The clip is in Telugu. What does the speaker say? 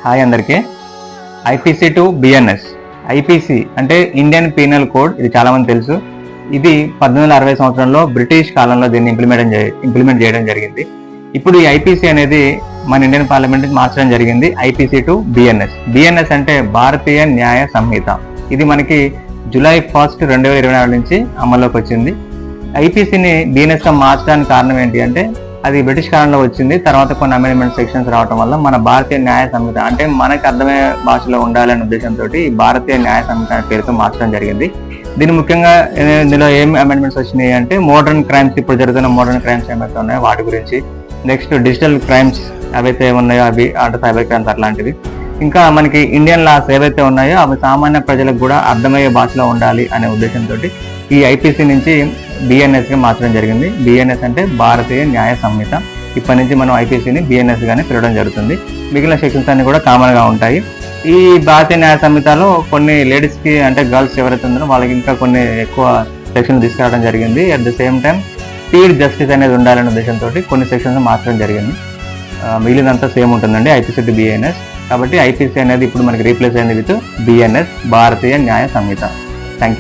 హాయ్ అందరికీ. IPC to BNS. ఐపీసీ అంటే ఇండియన్ పీనల్ కోడ్, ఇది చాలా మంది తెలుసు. ఇది 1860 సంవత్సరంలో బ్రిటిష్ కాలంలో దీన్ని ఇంప్లిమెంట్ చేయడం జరిగింది. ఇప్పుడు ఈ ఐపీసీ అనేది మన ఇండియన్ పార్లమెంట్ మార్చడం జరిగింది ఐపీసీ టు బిఎన్ఎస్. బిఎన్ఎస్ అంటే భారతీయ న్యాయ సంహిత. ఇది మనకి జూలై 1, 2024 నుంచి అమల్లోకి వచ్చింది. ఐపీసీని బిఎన్ఎస్ గా మార్చడానికి కారణం ఏంటి అంటే, అది బ్రిటిష్ కాలంలో వచ్చింది. తర్వాత కొన్ని అమెండ్మెంట్ సెక్షన్స్ రావడం వల్ల మన భారతీయ న్యాయ సంహిత అంటే మనకు అర్థమయ్యే భాషలో ఉండాలనే ఉద్దేశంతో ఈ భారతీయ న్యాయ సంహిత అనే పేరుతో మార్చడం జరిగింది. దీని ముఖ్యంగా ఇందులో ఏం అమెండ్మెంట్స్ వచ్చినాయి అంటే, మోడర్న్ క్రైమ్స్, ఇప్పుడు జరుగుతున్న మోడర్న్ క్రైమ్స్ ఏమైతే ఉన్నాయో వాటి గురించి, నెక్స్ట్ డిజిటల్ క్రైమ్స్ ఏవైతే ఉన్నాయో అవి, అంటే సైబర్ క్రైమ్స్ అట్లాంటివి, ఇంకా మనకి ఇండియన్ లాస్ ఏవైతే ఉన్నాయో అవి సామాన్య ప్రజలకు కూడా అర్థమయ్యే భాషలో ఉండాలి అనే ఉద్దేశంతో ఈ ఐపీసీ నుంచి బిఎన్ఎస్ గా మార్చడం జరిగింది. బిఎన్ఎస్ అంటే భారతీయ న్యాయ సంహిత. ఇప్పటి నుంచి మనం ఐపీసీని బిఎన్ఎస్ గానే పిలవడం జరుగుతుంది. మిగిలిన సెక్షన్స్ అన్ని కూడా కామన్ గా ఉంటాయి. ఈ భారతీయ న్యాయ సంహితలో కొన్ని లేడీస్ కి, అంటే గర్ల్స్ ఎవరైతే ఉన్నారో వాళ్ళకి ఇంకా కొన్ని ఎక్కువ సెక్షన్లు తీసుకురావడం జరిగింది. At the same time speed justice అనేది ఉండాలనే ఉద్దేశంతో కొన్ని సెక్షన్స్ మార్చడం జరిగింది. మిగిలినంతా సేమ్ ఉంటుందండి ఐపీసీ టు బిఎన్ఎస్. కాబట్టి ఐపీసీ అనేది ఇప్పుడు మనకి రీప్లేస్ అయింది విత్ బిఎన్ఎస్, భారతీయ న్యాయ సంహిత. Thank you.